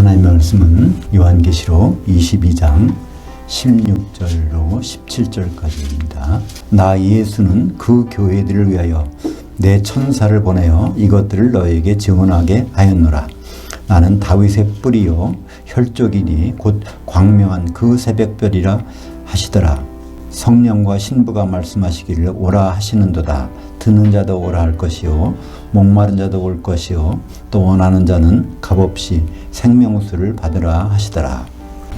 하나님의 말씀은 요한계시록 22장 16절로 17절까지입니다. 나 예수는 그 교회들을 위하여 내 천사를 보내어 이것들을 너에게 증언하게 하였노라. 나는 다윗의 뿌리요 혈족이니 곧 광명한 그 새벽별이라 하시더라. 성령과 신부가 말씀하시기를 오라 하시는도다. 듣는 자도 오라 할 것이요 목마른 자도 올 것이요 또 원하는 자는 값없이 생명수를 받으라 하시더라.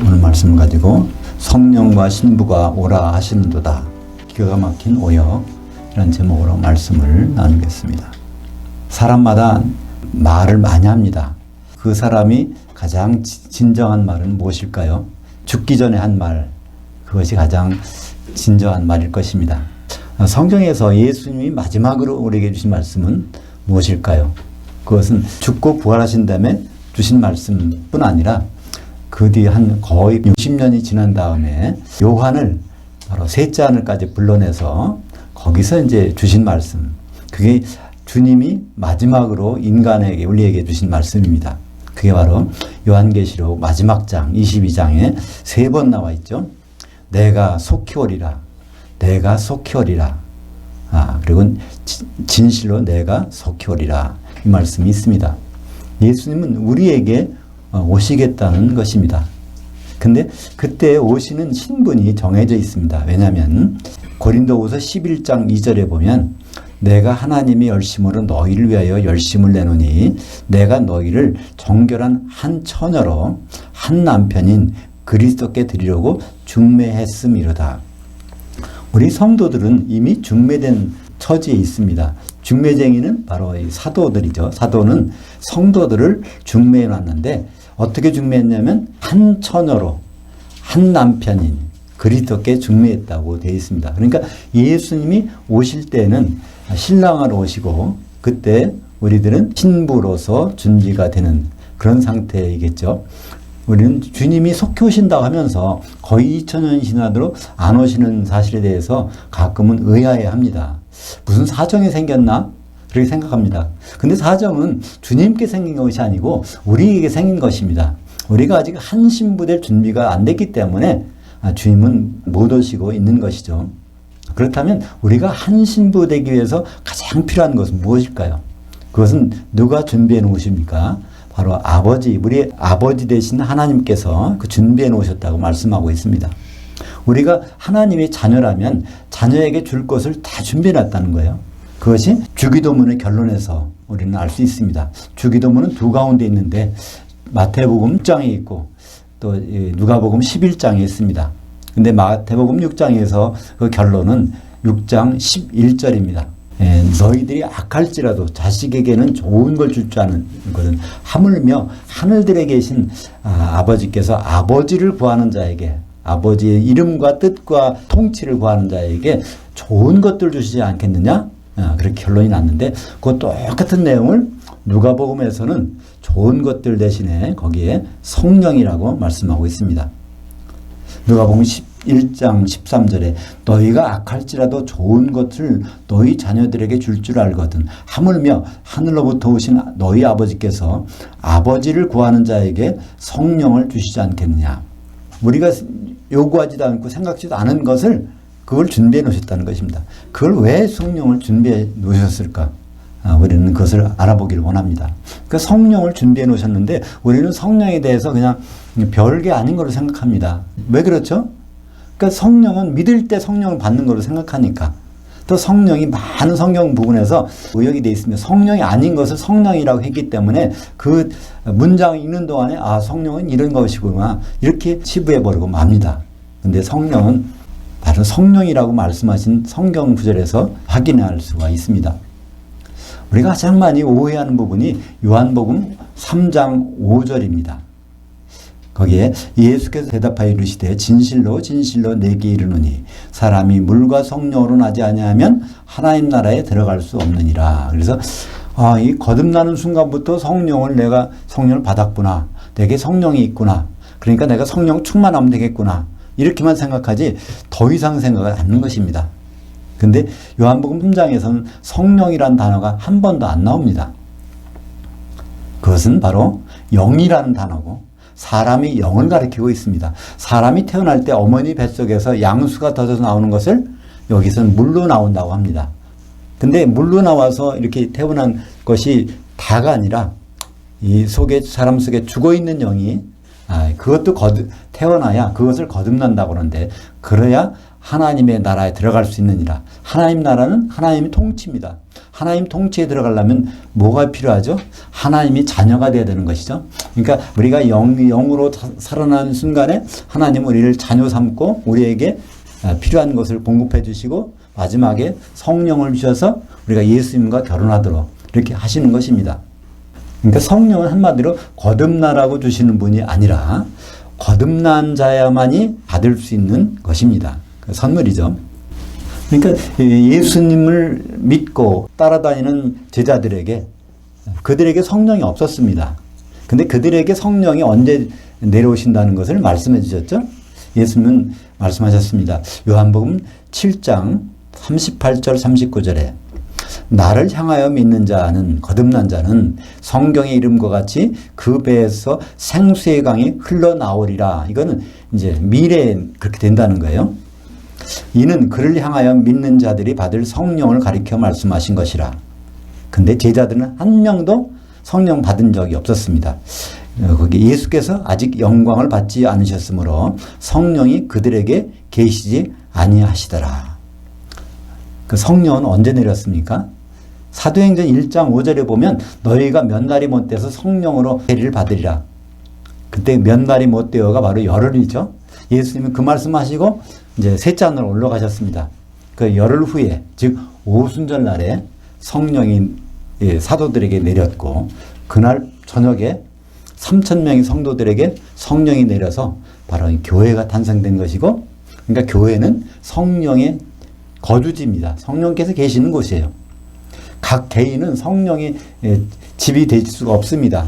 오늘 말씀을 가지고 성령과 신부가 오라 하시는도다. 기가 막힌 오역, 이런 제목으로 말씀을 나누겠습니다. 사람마다 말을 많이 합니다. 그 사람이 가장 진정한 말은 무엇일까요? 죽기 전에 한 말, 그것이 가장 진정한 말일 것입니다. 성경에서 예수님이 마지막으로 우리에게 주신 말씀은 무엇일까요? 그것은 죽고 부활하신 다음에 주신 말씀뿐 아니라 그 뒤에 한 거의 60년이 지난 다음에 요한을 바로 셋째 하늘까지 불러내서 거기서 이제 주신 말씀, 그게 주님이 마지막으로 인간에게, 우리에게 주신 말씀입니다. 그게 바로 요한계시록 마지막 장 22장에 3번 나와 있죠. 내가 속히 오리라. 내가 속히 오리라. 그리고 진실로 내가 속히 오리라. 이 말씀이 있습니다. 예수님은 우리에게 오시겠다는 것입니다. 근데 그때 오시는 신분이 정해져 있습니다. 왜냐하면 고린도후서 11장 2절에 보면 내가 하나님의 열심으로 너희를 위하여 열심을 내노니 내가 너희를 정결한 한 처녀로 한 남편인 그리스도께 드리려고 중매했음이로다. 우리 성도들은 이미 중매된 처지에 있습니다. 중매쟁이는 바로 이 사도들이죠. 사도는 성도들을 중매해 놨는데 어떻게 중매했냐면 한 처녀로 한 남편인 그리스도께 중매했다고 되어 있습니다. 그러니까 예수님이 오실 때는 신랑으로 오시고 그때 우리들은 신부로서 준비가 되는 그런 상태이겠죠. 우리는 주님이 속히 오신다고 하면서 거의 2000년이 지나도록 안 오시는 사실에 대해서 가끔은 의아해합니다. 무슨 사정이 생겼나? 그렇게 생각합니다. 근데 사정은 주님께 생긴 것이 아니고 우리에게 생긴 것입니다. 우리가 아직 한 신부 될 준비가 안 됐기 때문에 주님은 못 오시고 있는 것이죠. 그렇다면 우리가 한 신부 되기 위해서 가장 필요한 것은 무엇일까요? 그것은 누가 준비해 놓으십니까? 바로 아버지, 우리 아버지 되신 하나님께서 그 준비해 놓으셨다고 말씀하고 있습니다. 우리가 하나님의 자녀라면 자녀에게 줄 것을 다 준비해 놨다는 거예요. 그것이 주기도문의 결론에서 우리는 알 수 있습니다. 주기도문은 두 가운데 있는데 마태복음 6장에 있고 또 누가복음 11장에 있습니다. 근데 마태복음 6장에서 그 결론은 6장 11절입니다. 너희들이 악할지라도 자식에게는 좋은 걸 줄 줄 아는 것은 하물며 하늘들에 계신 아버지께서 아버지를 구하는 자에게, 아버지의 이름과 뜻과 통치를 구하는 자에게 좋은 것들 주시지 않겠느냐? 그렇게 결론이 났는데 그 똑같은 내용을 누가복음에서는 좋은 것들 대신에 거기에 성령이라고 말씀하고 있습니다. 누가복음 1장 13절에 너희가 악할지라도 좋은 것을 너희 자녀들에게 줄 줄 알거든 하물며 하늘로부터 오신 너희 아버지께서 아버지를 구하는 자에게 성령을 주시지 않겠느냐. 우리가 요구하지도 않고 생각지도 않은 것을 그걸 준비해 놓으셨다는 것입니다. 그걸 왜 성령을 준비해 놓으셨을까? 우리는 그것을 알아보기를 원합니다. 그러니까 성령을 준비해 놓으셨는데 우리는 성령에 대해서 그냥 별게 아닌 걸로 생각합니다. 왜 그렇죠? 그러니까 성령은 믿을 때 성령을 받는 걸로 생각하니까. 또 성령이 많은 성경 부분에서 의역이 되어 있으며 성령이 아닌 것을 성령이라고 했기 때문에 그 문장을 읽는 동안에 성령은 이런 것이구나 이렇게 치부해버리고 맙니다. 근데 성령은 바로 성령이라고 말씀하신 성경 구절에서 확인할 수가 있습니다. 우리가 가장 많이 오해하는 부분이 요한복음 3장 5절입니다. 거기에 예수께서 대답하여 이르시되 진실로 진실로 내게 이르노니 사람이 물과 성령으로 나지 아니하면 하나님 나라에 들어갈 수 없느니라. 그래서 이 거듭나는 순간부터 내가 성령을 받았구나. 내게 성령이 있구나. 그러니까 내가 성령 충만하면 되겠구나. 이렇게만 생각하지 더 이상 생각을 않는 것입니다. 근데 요한복음 3장에서는 성령이란 단어가 한 번도 안 나옵니다. 그것은 바로 영이라는 단어고 사람이 영을 가리키고 있습니다. 사람이 태어날 때 어머니 뱃속에서 양수가 터져서 나오는 것을 여기서는 물로 나온다고 합니다. 근데 물로 나와서 이렇게 태어난 것이 다가 아니라 이 속에, 사람 속에 죽어있는 영이 그것도 태어나야 그것을 거듭난다고 그러는데, 그래야 하나님의 나라에 들어갈 수 있느니라. 하나님 나라는 하나님의 통치입니다. 하나님 통치에 들어가려면 뭐가 필요하죠? 하나님이 자녀가 되어야 되는 것이죠. 그러니까 우리가 영으로 살아나는 순간에 하나님은 우리를 자녀 삼고 우리에게 필요한 것을 공급해 주시고 마지막에 성령을 주셔서 우리가 예수님과 결혼하도록 이렇게 하시는 것입니다. 그러니까 성령은 한마디로 거듭나라고 주시는 분이 아니라 거듭난 자야만이 받을 수 있는 것입니다. 선물이죠. 그러니까 예수님을 믿고 따라다니는 제자들에게, 그들에게 성령이 없었습니다. 근데 그들에게 성령이 언제 내려오신다는 것을 말씀해 주셨죠? 예수님은 말씀하셨습니다. 요한복음 7장 38절 39절에 나를 향하여 믿는 자는, 거듭난 자는 성경의 이름과 같이 그 배에서 생수의 강이 흘러나오리라. 이거는 이제 미래에 그렇게 된다는 거예요. 이는 그를 향하여 믿는 자들이 받을 성령을 가리켜 말씀하신 것이라. 근데 제자들은 한 명도 성령 받은 적이 없었습니다. 거기 예수께서 아직 영광을 받지 않으셨으므로 성령이 그들에게 계시지 아니하시더라. 그 성령은 언제 내렸습니까? 사도행전 1장 5절에 보면 너희가 몇 날이 못 돼서 성령으로 세례를 받으리라. 그때 몇 날이 못 되어가 바로 열흘이죠. 예수님은 그 말씀하시고 이제 셋째 하늘로 올라가셨습니다. 그 열흘 후에, 즉 오순절 날에 성령이 사도들에게 내렸고, 그날 저녁에 3,000명의 성도들에게 성령이 내려서 바로 교회가 탄생된 것이고, 그러니까 교회는 성령의 거주지입니다. 성령께서 계시는 곳이에요. 각 개인은 성령의 집이 될 수가 없습니다.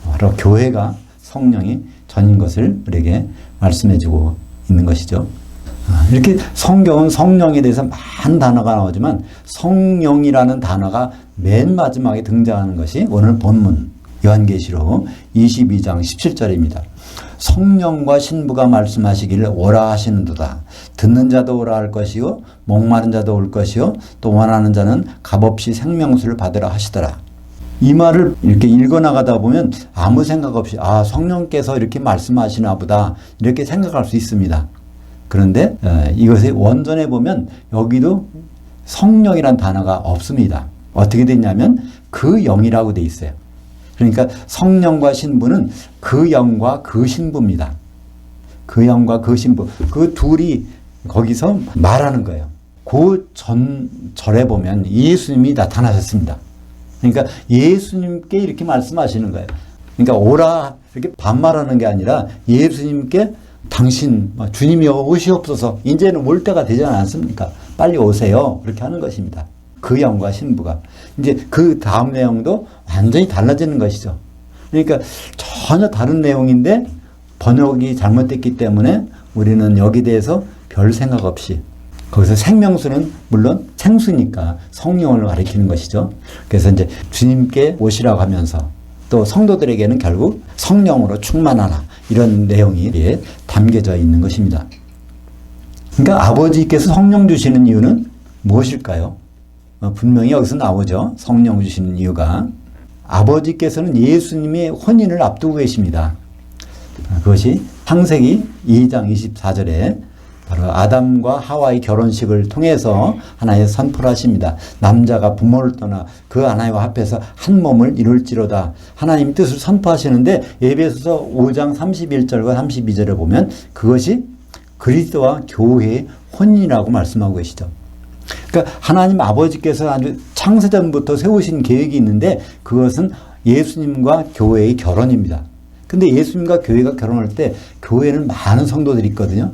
바로 교회가 성령이 전인 것을 우리에게 말씀해주고 있는 것이죠. 이렇게 성경은 성령에 대해서 많은 단어가 나오지만 성령이라는 단어가 맨 마지막에 등장하는 것이 오늘 본문 요한계시록 22장 17절입니다. 성령과 신부가 말씀하시기를 오라 하시는도다. 듣는 자도 오라 할 것이요 목마른 자도 올 것이요 또 원하는 자는 값없이 생명수를 받으라 하시더라. 이 말을 이렇게 읽어나가다 보면 아무 생각 없이 성령께서 이렇게 말씀하시나 보다 이렇게 생각할 수 있습니다. 그런데 이것의 원전에 보면 여기도 성령이란 단어가 없습니다. 어떻게 됐냐면 그 영이라고 돼 있어요. 그러니까 성령과 신부는 그 영과 그 신부입니다. 그 영과 그 신부. 그 둘이 거기서 말하는 거예요. 그 전절에 보면 예수님이 나타나셨습니다. 그러니까 예수님께 이렇게 말씀하시는 거예요. 그러니까 오라 이렇게 반말하는 게 아니라 예수님께 당신 주님이 오시옵소서, 이제는 올 때가 되지 않습니까? 빨리 오세요. 그렇게 하는 것입니다. 그 영과 신부가. 이제 그 다음 내용도 완전히 달라지는 것이죠. 그러니까 전혀 다른 내용인데 번역이 잘못됐기 때문에 우리는 여기 대해서 별 생각 없이, 거기서 생명수는 물론 생수니까 성령을 가리키는 것이죠. 그래서 이제 주님께 오시라고 하면서 또 성도들에게는 결국 성령으로 충만하라, 이런 내용이 담겨져 있는 것입니다. 그러니까 아버지께서 성령 주시는 이유는 무엇일까요? 분명히 여기서 나오죠. 성령 주시는 이유가. 아버지께서는 예수님의 혼인을 앞두고 계십니다. 그것이 창세기 2장 24절에 바로 아담과 하와의 결혼식을 통해서 하나님께서 선포를 하십니다. 남자가 부모를 떠나 그 하나님과 합해서 한 몸을 이룰지로다. 하나님 뜻을 선포하시는데 에베소서 5장 31절과 32절에 보면 그것이 그리스도와 교회의 혼인이라고 말씀하고 계시죠. 그러니까 하나님 아버지께서 아주 창세전부터 세우신 계획이 있는데 그것은 예수님과 교회의 결혼입니다. 근데 예수님과 교회가 결혼할 때 교회는 많은 성도들이 있거든요.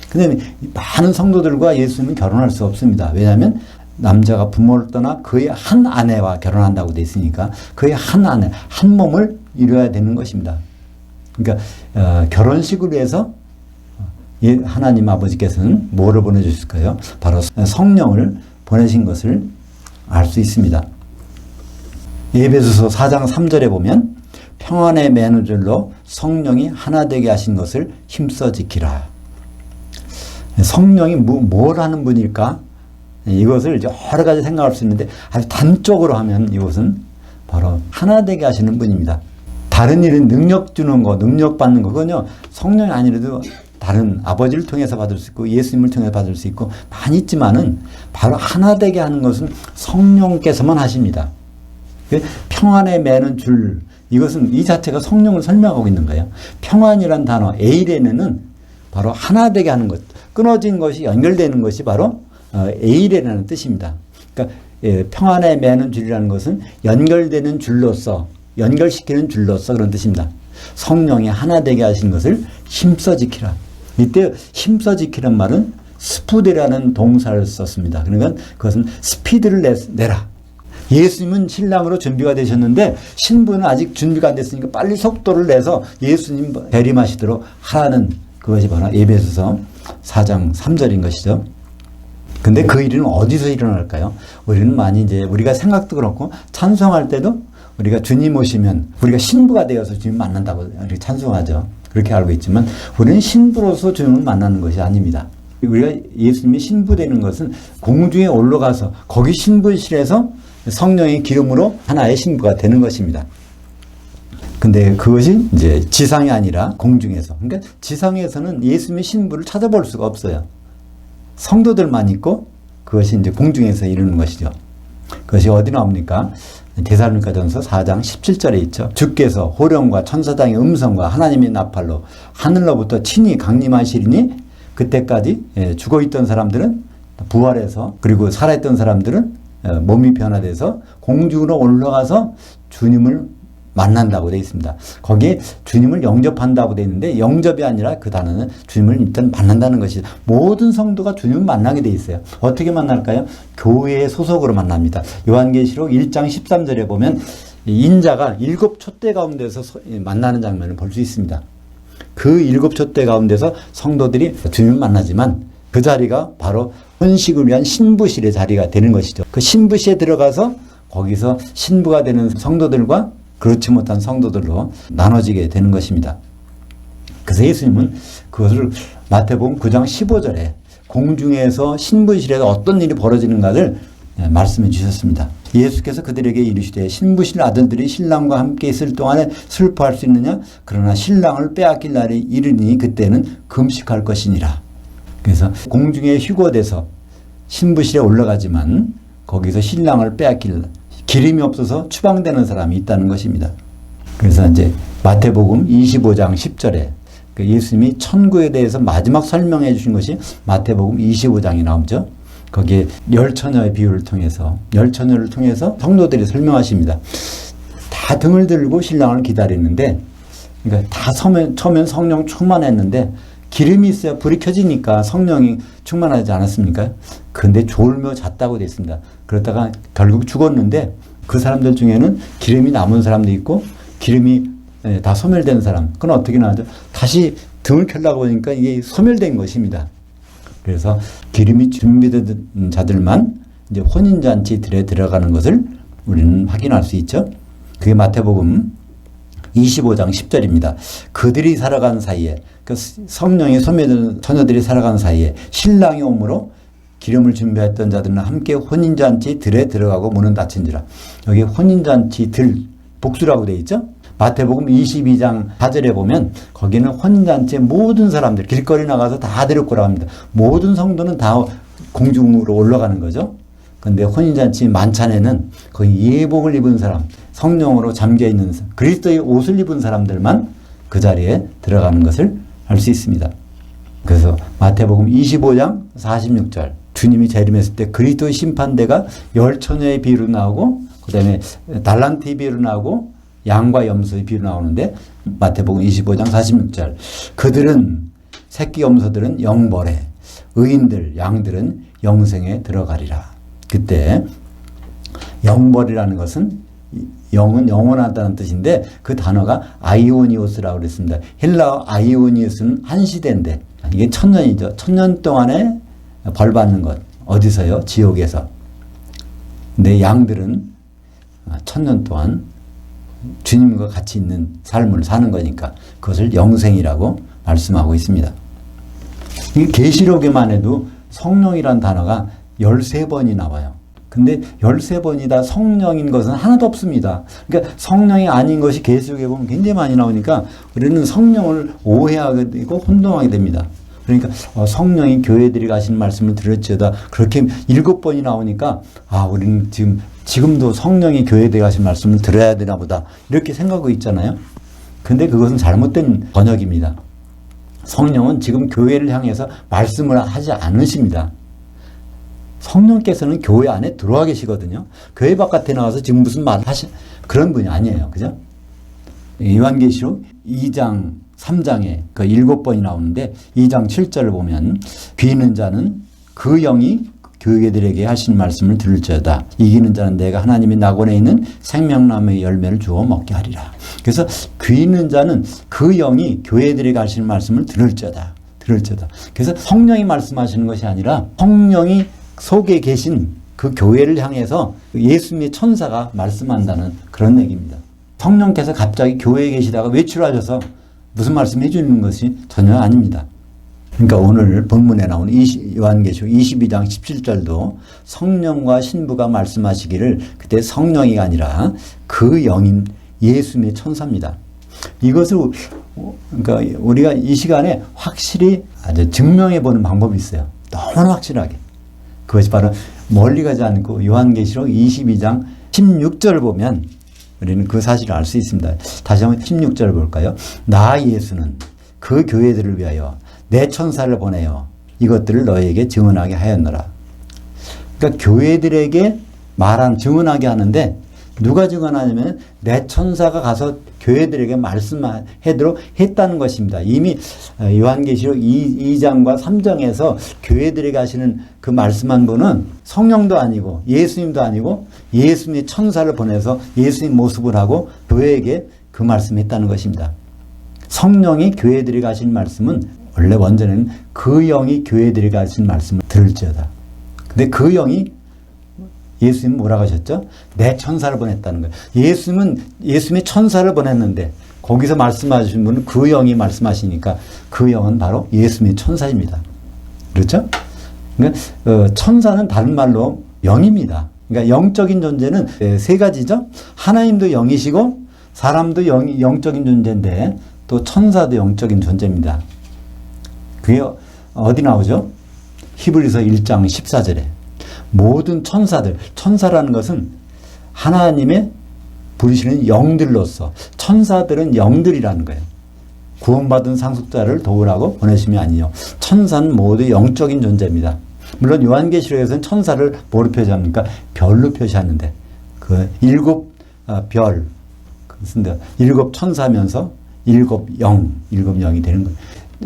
근데 많은 성도들과 예수님은 결혼할 수 없습니다. 왜냐하면 남자가 부모를 떠나 그의 한 아내와 결혼한다고 돼 있으니까 그의 한 아내, 한 몸을 이루어야 되는 것입니다. 그러니까 결혼식을 위해서 하나님 아버지께서는 뭐를 보내주실까요? 바로 성령을 보내신 것을 알 수 있습니다. 에베소서 4장 3절에 보면 평안의 매너줄로 성령이 하나 되게 하신 것을 힘써 지키라. 성령이 뭘 하는 분일까? 이것을 여러 가지 생각할 수 있는데 아주 단적으로 하면 이것은 바로 하나 되게 하시는 분입니다. 다른 일은 능력 주는 거, 능력 받는 거, 그건요, 성령이 아니라도 다른 아버지를 통해서 받을 수 있고 예수님을 통해서 받을 수 있고 많이 있지만은 바로 하나 되게 하는 것은 성령께서만 하십니다. 평안에 매는 줄, 이것은 이 자체가 성령을 설명하고 있는 거예요. 평안이란 단어, 에이레는 바로 하나 되게 하는 것, 끊어진 것이 연결되는 것이 바로 에이레라는 뜻입니다. 그러니까 평안에 매는 줄이라는 것은 연결되는 줄로서, 연결시키는 줄로서 그런 뜻입니다. 성령이 하나 되게 하신 것을 힘써 지키라. 이때 힘써 지키란 말은 스푸드라는 동사를 썼습니다. 그러니까 그것은 스피드를 내라. 예수님은 신랑으로 준비가 되셨는데 신부는 아직 준비가 안 됐으니까 빨리 속도를 내서 예수님 대림하시도록 하라는 그것이 바로 에베소서 4장 3절인 것이죠. 근데 그 일은 어디서 일어날까요? 우리는 많이 이제 우리가 생각도 그렇고 찬송할 때도 우리가 주님 오시면 우리가 신부가 되어서 주님 만난다고 이렇게 찬송하죠. 그렇게 알고 있지만 우리는 신부로서 주님을 만나는 것이 아닙니다. 우리가 예수님이 신부 되는 것은 공중에 올라가서 거기 신부실에서 성령의 기름으로 하나의 신부가 되는 것입니다. 근데 그것이 이제 지상이 아니라 공중에서. 그러니까 지상에서는 예수님의 신부를 찾아볼 수가 없어요. 성도들만 있고 그것이 이제 공중에서 이루는 것이죠. 그것이 어디 나옵니까? 데살로니가전서 4장 17절에 있죠. 주께서 호령과 천사장의 음성과 하나님의 나팔로 하늘로부터 친히 강림하시리니 그때까지 죽어있던 사람들은 부활해서 그리고 살아있던 사람들은 몸이 변화돼서 공중으로 올라가서 주님을 만난다고 되어 있습니다. 거기에 주님을 영접한다고 되어 있는데 영접이 아니라 그 단어는 주님을 일단 만난다는 것이 모든 성도가 주님을 만나게 되어 있어요. 어떻게 만날까요? 교회의 소속으로 만납니다. 요한계시록 1장 13절에 보면 인자가 7 촛대 가운데서 만나는 장면을 볼 수 있습니다. 그 7 촛대 가운데서 성도들이 주님을 만나지만 그 자리가 바로 혼식을 위한 신부실의 자리가 되는 것이죠. 그 신부실에 들어가서 거기서 신부가 되는 성도들과 그렇지 못한 성도들로 나눠지게 되는 것입니다. 그래서 예수님은 그것을 마태복음 9장 15절에 공중에서 신부실에서 어떤 일이 벌어지는가를 말씀해 주셨습니다. 예수께서 그들에게 이르시되 신부실 아들들이 신랑과 함께 있을 동안에 슬퍼할 수 있느냐? 그러나 신랑을 빼앗길 날이 이르니 그때는 금식할 것이니라. 그래서 공중에 휴거돼서 신부실에 올라가지만 거기서 신랑을 빼앗길 기름이 없어서 추방되는 사람이 있다는 것입니다. 그래서 이제 마태복음 25장 10절에 예수님이 천국에 대해서 마지막 설명해 주신 것이 마태복음 25장이 나오죠. 거기에 열처녀의 비유를 통해서 열처녀를 통해서 성도들이 설명하십니다. 다 등을 들고 신랑을 기다리는데 그러니까 다 처음엔 성령 충만했는데 기름이 있어야 불이 켜지니까 성령이 충만하지 않았습니까? 근데 졸며 잤다고 되어 있습니다. 그러다가 결국 죽었는데 그 사람들 중에는 기름이 남은 사람도 있고 기름이 다 소멸된 사람. 그건 어떻게 나오죠? 다시 등을 켜려고 하니까 이게 소멸된 것입니다. 그래서 기름이 준비된 자들만 이제 혼인잔치들에 들어가는 것을 우리는 확인할 수 있죠. 그게 마태복음 25장 10절입니다. 그들이 살아간 사이에 그 성령의 소멸된 처녀들이 살아간 사이에 신랑이 오므로 기름을 준비했던 자들은 함께 혼인잔치 들에 들어가고 문은 닫힌지라. 여기 혼인잔치 들 복수라고 되어 있죠. 마태복음 22장 4절에 보면 거기는 혼인잔치의 모든 사람들 길거리 나가서 다 데리고 오라고 합니다. 모든 성도는 다 공중으로 올라가는 거죠. 그런데 혼인잔치 만찬에는 거의 예복을 입은 사람, 성령으로 잠겨있는 그리스도의 옷을 입은 사람들만 그 자리에 들어가는 것을 알 수 있습니다. 그래서 마태복음 25장 46절 주님이 재림했을 때 그리스도의 심판대가 열처녀의 비유로 나오고 그 다음에 달란트의 비유로 나오고 양과 염소의 비유로 나오는데 마태복음 25장 46절 그들은 새끼 염소들은 영벌에 의인들 양들은 영생에 들어가리라. 그때 영벌이라는 것은 영은 영원하다는 뜻인데 그 단어가 아이오니오스라고 그랬습니다. 헬라어 아이오니오스는 한 시대인데 이게 1000년이죠. 1000년 동안에 벌 받는 것. 어디서요? 지옥에서. 근데 양들은 1000년 동안 주님과 같이 있는 삶을 사는 거니까 그것을 영생이라고 말씀하고 있습니다. 이 계시록에만 해도 성령이란 단어가 13번이 나와요. 근데 13번이 다 성령인 것은 하나도 없습니다. 그러니까 성령이 아닌 것이 계시록에 보면 굉장히 많이 나오니까 우리는 성령을 오해하게 되고 혼동하게 됩니다. 그러니까 성령이 교회들이 가시는 말씀을 들을지어다 그렇게 7번이 나오니까 우리는 지금도 성령이 교회들이 가신 말씀을 들어야 되나 보다 이렇게 생각하고 있잖아요. 근데 그것은 잘못된 번역입니다. 성령은 지금 교회를 향해서 말씀을 하지 않으십니다. 성령께서는 교회 안에 들어와 계시거든요. 교회 바깥에 나와서 지금 무슨 말 그런 분이 아니에요. 그죠? 요한계시록 2장 3장에 그 7번이 나오는데 2장 7절을 보면 귀 있는 자는 그 영이 교회들에게 하신 말씀을 들을지어다. 이기는 자는 내가 하나님의 낙원에 있는 생명나무의 열매를 주어 먹게 하리라. 그래서 귀 있는 자는 그 영이 교회들에게 하시는 말씀을 들을지어다. 그래서 성령이 말씀하시는 것이 아니라 성령이 속에 계신 그 교회를 향해서 예수님의 천사가 말씀한다는 그런 얘기입니다. 성령께서 갑자기 교회에 계시다가 외출하셔서 무슨 말씀해 주는 것이 전혀 아닙니다. 그러니까 오늘 본문에 나오는 요한계시록 22장 17절도 성령과 신부가 말씀하시기를 그때 성령이 아니라 그 영인 예수님의 천사입니다. 이것을 그러니까 우리가 이 시간에 확실히 아주 증명해 보는 방법이 있어요. 너무나 확실하게. 그것이 바로 멀리 가지 않고 요한계시록 22장 16절을 보면 우리는 그 사실을 알 수 있습니다. 다시 한번 16절을 볼까요? 나 예수는 그 교회들을 위하여 내 천사를 보내어 이것들을 너희에게 증언하게 하였노라. 그러니까 교회들에게 증언하게 하는데 누가 증언하냐면 내 천사가 가서 교회들에게 말씀하도록 했다는 것입니다. 이미 요한계시록 2장과 3장에서 교회들에게 하시는 그 말씀한 분은 성령도 아니고 예수님도 아니고 예수님의 천사를 보내서 예수님 모습을 하고 교회에게 그 말씀했다는 것입니다. 성령이 교회들에게 하신 말씀은 원래 원전에는 그 영이 교회들에게 하신 말씀을 들을지어다. 근데 그 영이 예수님은 뭐라고 하셨죠? 내 천사를 보냈다는 거예요. 예수님의 천사를 보냈는데 거기서 말씀하신 분은 그 영이 말씀하시니까 그 영은 바로 예수님의 천사입니다. 그렇죠? 그러니까 천사는 다른 말로 영입니다. 그러니까 영적인 존재는 세 가지죠. 하나님도 영이시고 사람도 영적인 존재인데 또 천사도 영적인 존재입니다. 그게 어디 나오죠? 히브리서 1장 14절에 모든 천사라는 것은 하나님의 부르시는 영들로서 천사들은 영들이라는 거예요. 구원받은 상속자를 도우라고 보내심이 아니요. 천사는 모두 영적인 존재입니다. 물론 요한계시록에서는 천사를 뭐로 표시합니까? 별로 표시하는데 그 7별 그것은 7 천사면서 7 영이 되는 거예요.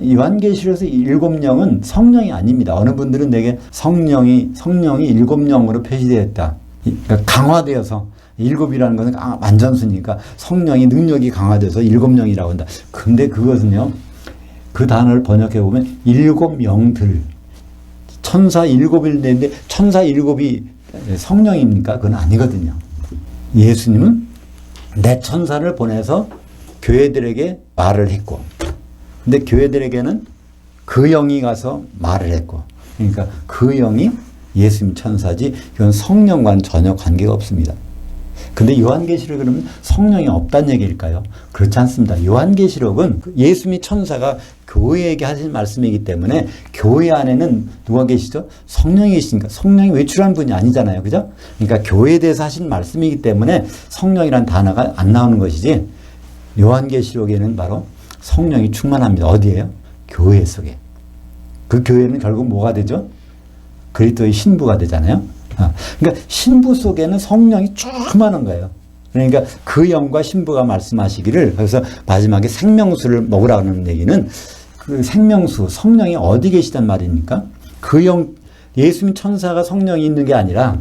요한계시록에서 7 영은 성령이 아닙니다. 어느 분들은 내게 성령이 7 영으로 표시되어 있다. 그러니까 강화되어서 7이라는 것은 완전수니까 성령이 능력이 강화돼서 7 영이라고 한다. 근데 그것은요. 그 단어를 번역해 보면 7 영들 천사 7일 되는데 천사 7이 성령입니까? 그건 아니거든요. 예수님은 내 천사를 보내서 교회들에게 말을 했고 근데 교회들에게는 그 영이 가서 말을 했고 그러니까 그 영이 예수님 천사지 그건 성령과는 전혀 관계가 없습니다. 근데 요한계시록에 그러면 성령이 없다는 얘기일까요? 그렇지 않습니다. 요한계시록은 예수님의 천사가 교회에게 하신 말씀이기 때문에 교회 안에는 누가 계시죠? 성령이 계시니까 성령이 외출한 분이 아니잖아요. 그죠? 그러니까 교회에 대해서 하신 말씀이기 때문에 성령이란 단어가 안 나오는 것이지 요한계시록에는 바로 성령이 충만합니다. 어디예요? 교회 속에. 그 교회는 결국 뭐가 되죠? 그리스도의 신부가 되잖아요. 그러니까 신부 속에는 성령이 충만한 거예요. 그러니까 그 영과 신부가 말씀하시기를 그래서 마지막에 생명수를 먹으라고 하는 얘기는 그 생명수, 성령이 어디 계시단 말입니까? 그 영, 예수님 천사가 성령이 있는 게 아니라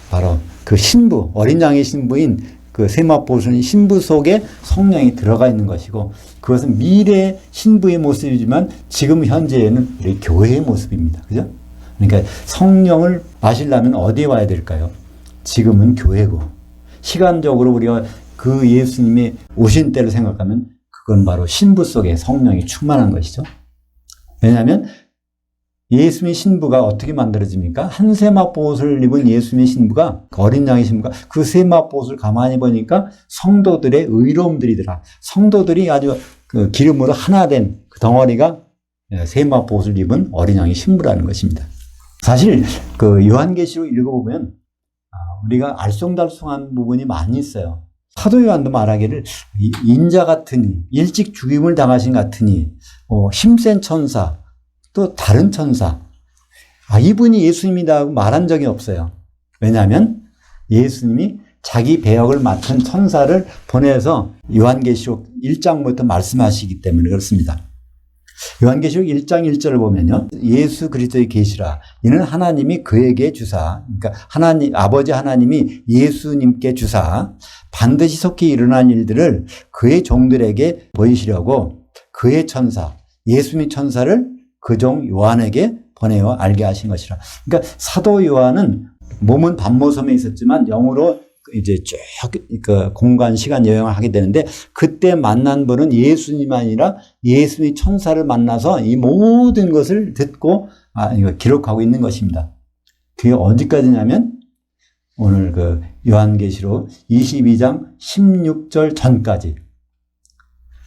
바로 그 신부, 어린 양의 신부인 그 세마포수는 신부 속에 성령이 들어가 있는 것이고 그것은 미래의 신부의 모습이지만 지금 현재에는 우리 교회의 모습입니다. 그죠? 그러니까 성령을 마시려면 어디에 와야 될까요? 지금은 교회고 시간적으로 우리가 그 예수님이 오신 때를 생각하면 그건 바로 신부 속에 성령이 충만한 것이죠. 왜냐하면 예수님의 신부가 어떻게 만들어집니까? 한 세마포옷을 입은 예수님의 신부가, 그 어린 양의 신부가 그 세마포옷을 가만히 보니까 성도들의 의로움들이더라. 성도들이 아주 그 기름으로 하나 된 그 덩어리가 세마포옷을 입은 어린 양의 신부라는 것입니다. 사실 그 요한계시록 읽어보면 우리가 알쏭달쏭한 부분이 많이 있어요. 사도 요한도 말하기를 인자 같으니, 일찍 죽임을 당하신 같으니, 힘센 천사, 또 다른 천사. 이분이 예수님이라고 말한 적이 없어요. 왜냐하면 예수님이 자기 배역을 맡은 천사를 보내서 요한계시록 1장부터 말씀하시기 때문에 그렇습니다. 요한계시록 1장 1절을 보면요. 예수 그리스도의 계시라. 이는 하나님이 그에게 주사, 그러니까 아버지 하나님이 예수님께 주사 반드시 속히 일어난 일들을 그의 종들에게 보이시려고 그의 천사, 예수님의 천사를 그 종 요한에게 보내어 알게 하신 것이라. 그러니까 사도 요한은 몸은 반모섬에 있었지만 영으로 이제 쭉 그 공간 시간 여행을 하게 되는데 그때 만난 분은 예수님이 아니라 예수님의 천사를 만나서 이 모든 것을 듣고 이거 기록하고 있는 것입니다. 그게 어디까지냐면 오늘 그 요한계시록 22장 16절 전까지.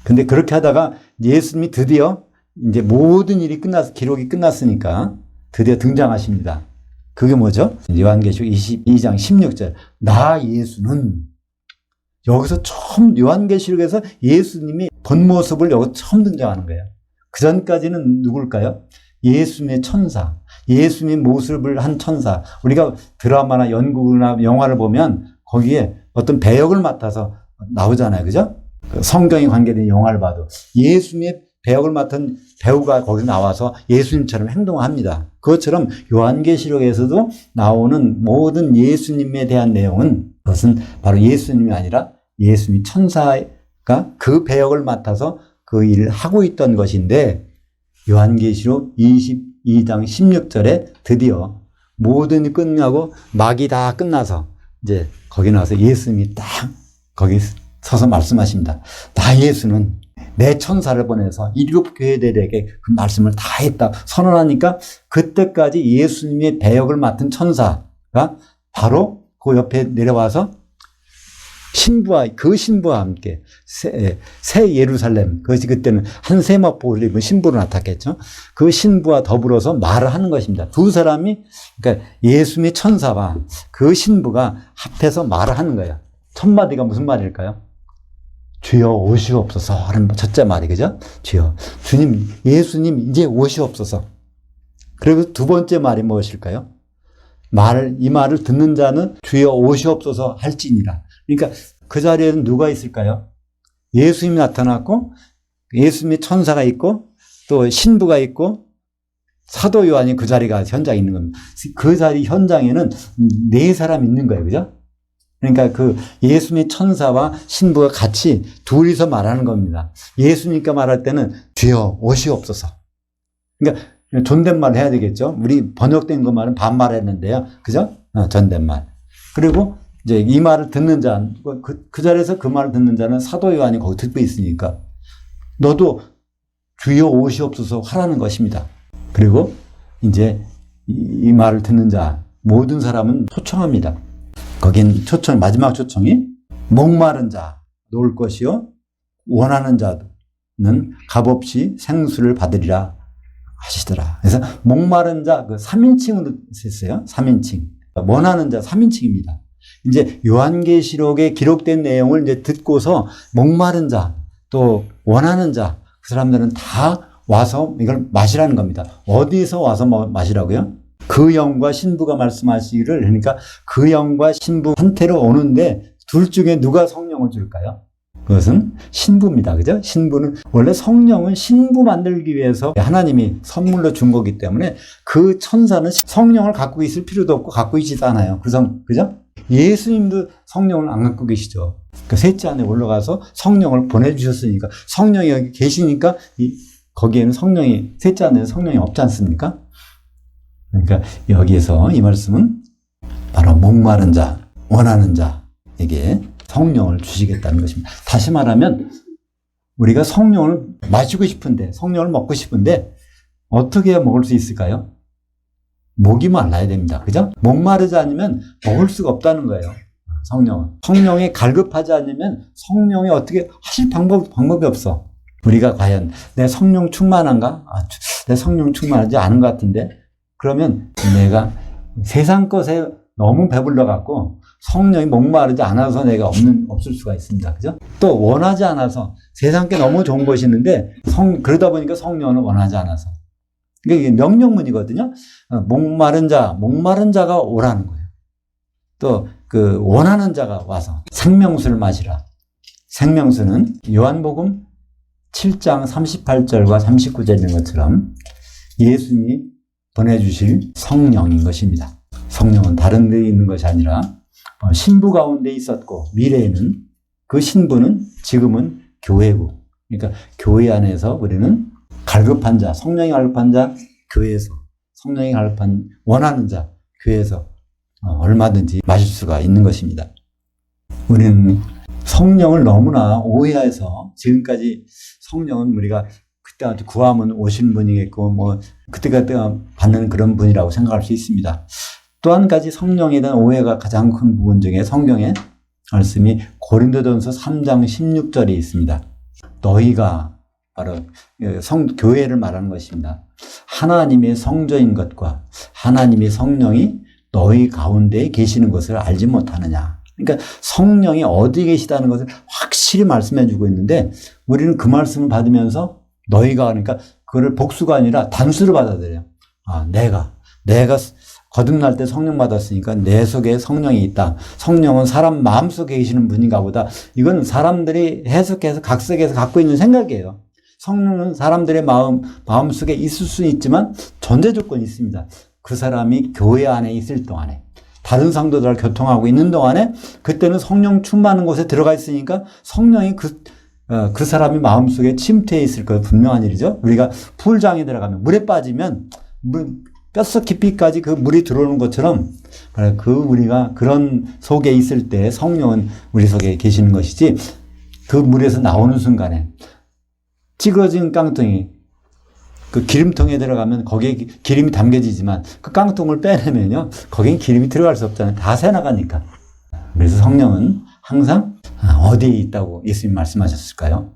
근데 그렇게 하다가 예수님이 드디어 이제 모든 일이 기록이 끝났으니까 드디어 등장하십니다. 그게 뭐죠? 요한계시록 22장 16절. 나 예수는, 여기서 처음 요한계시록에서 예수님이 본 모습을 여기서 처음 등장하는 거예요. 그 전까지는 누굴까요? 예수님의 천사, 예수님의 모습을 한 천사. 우리가 드라마나 연극이나 영화를 보면 거기에 어떤 배역을 맡아서 나오잖아요. 그죠? 성경에 관계된 영화를 봐도 예수님의 배역을 맡은 배우가 거기 나와서 예수님처럼 행동합니다. 그것처럼 요한계시록에서도 나오는 모든 예수님에 대한 내용은 그것은 바로 예수님이 아니라 예수님이 천사가 그 배역을 맡아서 그 일을 하고 있던 것인데 요한계시록 22장 16절에 드디어 모든 일이 끝나고 막이 다 끝나서 이제 거기 나와서 예수님이 딱 거기 서서 말씀하십니다. 나 예수는 내 천사를 보내서 일곱 교회들에게 그 말씀을 다 했다 선언하니까 그때까지 예수님의 배역을 맡은 천사가 바로 그 옆에 내려와서 신부와 함께 새 예루살렘, 그것이 그때는 한 세마포를 입은 신부로 나타났겠죠. 그 신부와 더불어서 말을 하는 것입니다. 두 사람이, 그러니까 예수님의 천사와 그 신부가 합해서 말을 하는 거예요. 첫 마디가 무슨 말일까요? 주여 오시옵소서 하는 첫째 말이, 그죠? 주여, 주님, 예수님 이제 오시옵소서. 그리고 두 번째 말이 무엇일까요? 이 말을 듣는 자는 주여 오시옵소서 할지니라. 그러니까 그 자리에는 누가 있을까요? 예수님이 나타났고, 예수님의 천사가 있고, 또 신부가 있고, 사도 요한이 그 자리가 현장에 있는 겁니다. 그 자리 현장에는 네 사람 있는 거예요. 그죠? 그러니까 그 예수님의 천사와 신부가 같이 둘이서 말하는 겁니다. 예수님과 말할 때는 주여 오시옵소서. 그러니까 존댓말 해야 되겠죠. 우리 번역된 것만은 반말했는데요. 그죠? 존댓말. 그리고 이제 이 말을 듣는 자, 그 자리에서 그 말을 듣는 자는 사도 요한이 거기 듣고 있으니까 너도 주여 오시옵소서 하라는 것입니다. 그리고 이제 이 말을 듣는 자 모든 사람은 초청합니다. 거긴 마지막 초청이 목마른 자 놓을 것이요 원하는 자는 값없이 생수를 받으리라 하시더라. 그래서 목마른 자 그 3인칭으로 했어요. 3인칭. 원하는 자 3인칭입니다. 이제 요한계시록에 기록된 내용을 이제 듣고서 목마른 자 또 원하는 자 그 사람들은 다 와서 이걸 마시라는 겁니다. 어디서 와서 마시라고요? 그 영과 신부가 말씀하시기를, 그러니까 그 영과 신부한테로 오는데 둘 중에 누가 성령을 줄까요? 그것은 신부입니다. 그죠? 신부는 원래 성령은 신부 만들기 위해서 하나님이 선물로 준 거기 때문에 그 천사는 성령을 갖고 있을 필요도 없고 갖고 있지도 않아요. 그죠? 예수님도 성령을 안 갖고 계시죠. 그 셋째 안에 올라가서 성령을 보내주셨으니까 성령이 여기 계시니까 거기에는 셋째 안에는 성령이 없지 않습니까? 그러니까 여기에서 이 말씀은 바로 목마른 자, 원하는 자에게 성령을 주시겠다는 것입니다. 다시 말하면 우리가 성령을 마시고 싶은데, 성령을 먹고 싶은데 어떻게 해야 먹을 수 있을까요? 목이 말라야 됩니다. 그죠? 목마르지 않으면 먹을 수가 없다는 거예요. 성령은. 성령이 갈급하지 않으면 성령이 어떻게 하실 방법이 없어. 우리가 과연 내 성령 충만한가? 내 성령 충만하지 않은 것 같은데? 그러면 내가 세상 것에 너무 배불러 갖고 성령이 목마르지 않아서 내가 없을 수가 있습니다. 그죠? 또 원하지 않아서 세상 게 너무 좋은 것이 있는데 그러다 보니까 성령은 원하지 않아서. 이게 명령문이거든요. 목마른 자가 오라는 거예요. 또 그 원하는 자가 와서 생명수를 마시라. 생명수는 요한복음 7장 38절과 39절에 있는 것처럼 예수님이 보내주실 성령인 것입니다. 성령은 다른 데 있는 것이 아니라 신부 가운데 있었고 미래에는 그 신부는 지금은 교회고, 그러니까 교회 안에서 우리는 갈급한 자, 성령이 갈급한 자 교회에서, 성령이 갈급한 원하는 자 교회에서 얼마든지 마실 수가 있는 것입니다. 우리는 성령을 너무나 오해해서 지금까지 성령은 우리가 그때 구하면 오신 분이겠고 뭐 그때그때 받는 그런 분이라고 생각할 수 있습니다. 또 한 가지 성령에 대한 오해가 가장 큰 부분 중에 성경의 말씀이 고린도전서 3장 16절에 있습니다. 너희가 바로 교회를 말하는 것입니다. 하나님의 성전인 것과 하나님의 성령이 너희 가운데 계시는 것을 알지 못하느냐. 그러니까 성령이 어디 계시다는 것을 확실히 말씀해 주고 있는데 우리는 그 말씀을 받으면서 너희가 그러니까 그거를 복수가 아니라 단수를 받아들여요. 내가 거듭날 때 성령 받았으니까 내 속에 성령이 있다. 성령은 사람 마음속에 계시는 분인가 보다. 이건 사람들이 해석해서 각색해서 갖고 있는 생각이에요. 성령은 사람들의 마음속에 있을 수는 있지만 전제 조건이 있습니다. 그 사람이 교회 안에 있을 동안에, 다른 성도들과 교통하고 있는 동안에, 그때는 성령 충만한 곳에 들어가 있으니까 성령이 그 사람이 마음속에 침투해 있을 것 분명한 일이죠. 우리가 풀장에 들어가면 물에 빠지면 뼛속 깊이까지 그 물이 들어오는 것처럼 우리가 그런 속에 있을 때 성령은 우리 속에 계시는 것이지, 그 물에서 나오는 순간에 찌그러진 깡통이 그 기름통에 들어가면 거기에 기름이 담겨지지만 그 깡통을 빼내면요, 거기엔 기름이 들어갈 수 없잖아요. 다 새나가니까. 그래서 성령은 항상 어디에 있다고 예수님 말씀하셨을까요?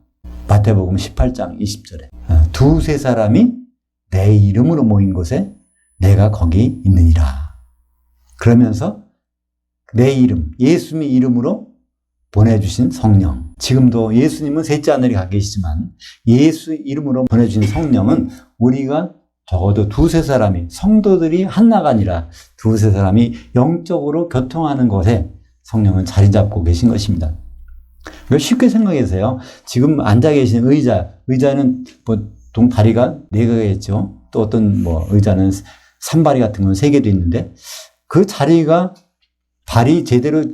마태복음 18장 20절에 두세 사람이 내 이름으로 모인 곳에 내가 거기 있느니라. 그러면서 내 이름, 예수님의 이름으로 보내주신 성령. 지금도 예수님은 셋째 하늘에 가 계시지만 예수 이름으로 보내주신 성령은 우리가 적어도 두세 사람이, 성도들이 하나가 아니라 두세 사람이 영적으로 교통하는 곳에 성령은 자리 잡고 계신 것입니다. 쉽게 생각해서요. 지금 앉아 계신 의자는 보통 다리가 4개겠죠. 또 어떤 의자는 산발이 같은 건 3개도 있는데 그 자리가 발이 제대로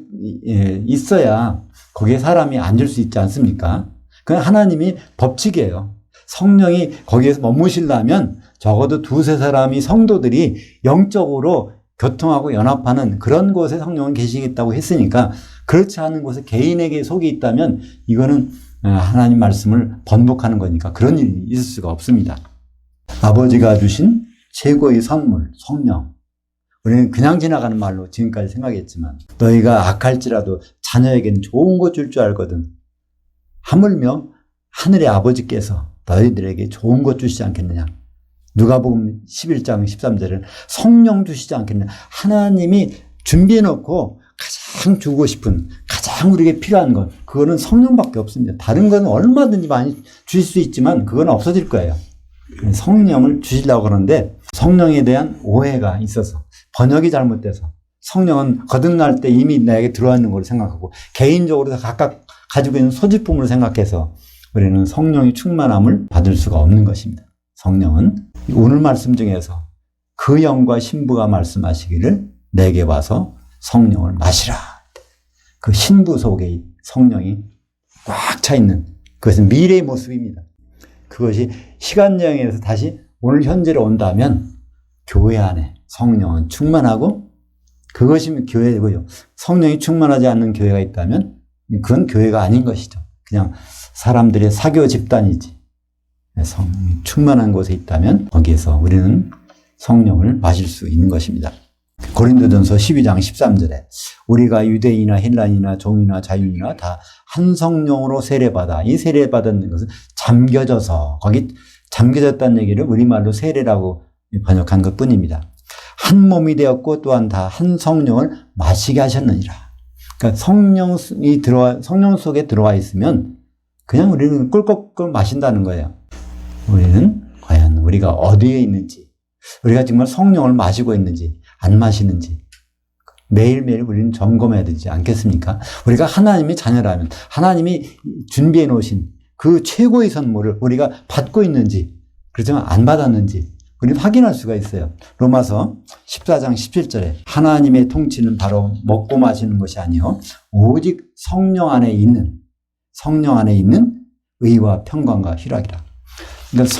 있어야 거기에 사람이 앉을 수 있지 않습니까? 그건 하나님이 법칙이에요. 성령이 거기에서 머무시려면 적어도 두세 사람이, 성도들이 영적으로 교통하고 연합하는 그런 곳에 성령은 계시겠다고 했으니까, 그렇지 않은 곳에 개인에게 속이 있다면 이거는 하나님 말씀을 번복하는 거니까 그런 일이 있을 수가 없습니다. 아버지가 주신 최고의 선물, 성령. 우리는 그냥 지나가는 말로 지금까지 생각했지만 너희가 악할지라도 자녀에게는 좋은 것 줄 줄 알거든. 하물며 하늘의 아버지께서 너희들에게 좋은 것 주시지 않겠느냐. 누가복음 11장 13절에는 성령 주시지 않겠느냐. 하나님이 준비해놓고 가장 주고 싶은, 가장 우리에게 필요한 것, 그거는 성령밖에 없습니다. 다른 건 얼마든지 많이 주실 수 있지만 그건 없어질 거예요. 성령을 주시려고 그러는데 성령에 대한 오해가 있어서, 번역이 잘못돼서, 성령은 거듭날 때 이미 나에게 들어와 있는 걸 생각하고 개인적으로 각각 가지고 있는 소지품을 생각해서 우리는 성령의 충만함을 받을 수가 없는 것입니다. 성령은 오늘 말씀 중에서 그 영과 신부가 말씀하시기를 내게 와서 성령을 마시라. 그 신부 속에 성령이 꽉 차 있는, 그것은 미래의 모습입니다. 그것이 시간 여행에서 다시 오늘 현재로 온다면 교회 안에 성령은 충만하고, 그것이 교회고요. 성령이 충만하지 않는 교회가 있다면 그건 교회가 아닌 것이죠. 그냥 사람들의 사교 집단이지. 성령이 충만한 곳에 있다면 거기에서 우리는 성령을 마실 수 있는 것입니다. 고린도전서 12장 13절에 우리가 유대인이나 헬라인이나 종이나 자유인이나 다 한 성령으로 세례받아. 이 세례받았는 것은 잠겨져서, 거기 잠겨졌다는 얘기를 우리말로 세례라고 번역한 것 뿐입니다. 한 몸이 되었고 또한 다 한 성령을 마시게 하셨느니라. 그러니까 성령 속에 들어와 있으면 그냥 우리는 꿀꺽꿀 마신다는 거예요. 우리는 과연 우리가 어디에 있는지, 우리가 정말 성령을 마시고 있는지 안 마시는지 매일매일 우리는 점검해야 되지 않겠습니까? 우리가 하나님의 자녀라면 하나님이 준비해 놓으신 그 최고의 선물을 우리가 받고 있는지, 그렇지만 안 받았는지 우리는 확인할 수가 있어요. 로마서 14장 17절에 하나님의 통치는 바로 먹고 마시는 것이 아니요 오직 성령 안에 있는 의와 평강과 희락이라. 그러니까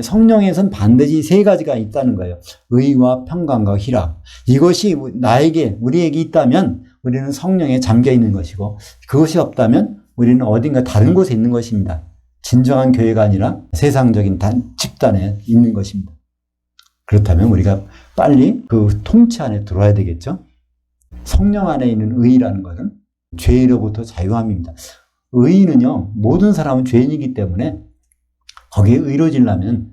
성령에선 반드시 세 가지가 있다는 거예요. 의와 평강과 희락. 이것이 우리에게 있다면 우리는 성령에 잠겨 있는 것이고, 그것이 없다면 우리는 어딘가 다른 곳에 있는 것입니다. 진정한 교회가 아니라 세상적인 집단에 있는 것입니다. 그렇다면 우리가 빨리 그 통치 안에 들어와야 되겠죠? 성령 안에 있는 의라는 것은 죄로부터 자유함입니다. 의는요, 모든 사람은 죄인이기 때문에 거기에 의로지려면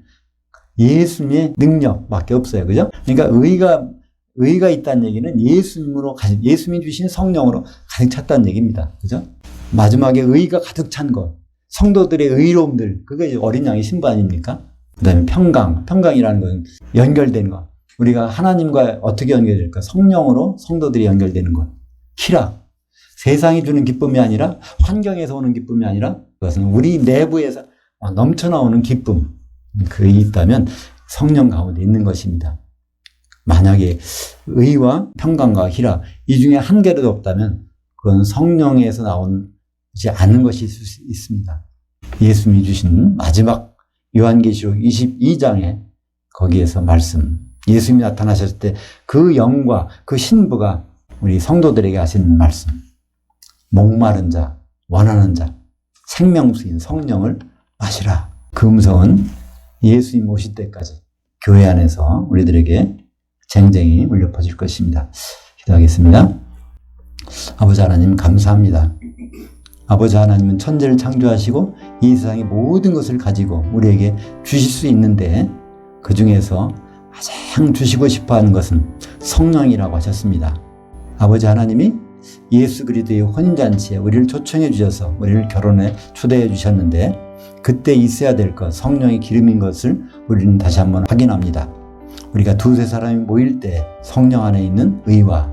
예수님의 능력밖에 없어요. 그죠? 그러니까 의가 있다는 얘기는 예수님이 주신 성령으로 가득 찼다는 얘기입니다. 그죠? 마지막에 의가 가득 찬 것, 성도들의 의로움들, 그게 어린 양의 신부 아닙니까? 그 다음에 평강이라는 건 연결된 것. 우리가 하나님과 어떻게 연결될까? 성령으로 성도들이 연결되는 것. 희락. 세상이 주는 기쁨이 아니라, 환경에서 오는 기쁨이 아니라, 그것은 우리 내부에서 넘쳐나오는 기쁨, 그게 있다면 성령 가운데 있는 것입니다. 만약에 의와 평강과 희락, 이 중에 한 개라도 없다면 그건 성령에서 나오지 않는 것이 있을 수 있습니다. 예수님이 주신 마지막 요한계시록 22장에 거기에서 예수님이 나타나셨을 때 그 영과 그 신부가 우리 성도들에게 하시는 말씀, 목마른 자, 원하는 자, 생명수인 성령을 마시라. 그 음성은 예수님 오실 때까지 교회 안에서 우리들에게 쟁쟁이 울려 퍼질 것입니다. 기도하겠습니다. 아버지 하나님 감사합니다. 아버지 하나님은 천지를 창조하시고 이 세상의 모든 것을 가지고 우리에게 주실 수 있는데, 그 중에서 가장 주시고 싶어하는 것은 성령이라고 하셨습니다. 아버지 하나님이 예수 그리스도의 혼인잔치에 우리를 초청해 주셔서 우리를 결혼에 초대해 주셨는데, 그때 있어야 될 것, 성령의 기름인 것을 우리는 다시 한번 확인합니다. 우리가 두세 사람이 모일 때 성령 안에 있는 의와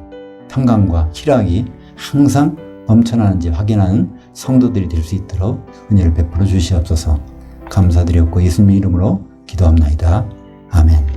평강과 희락이 항상 넘쳐나는지 확인하는 성도들이 될 수 있도록 은혜를 베풀어 주시옵소서. 감사드렸고 예수님의 이름으로 기도합나이다. 아멘.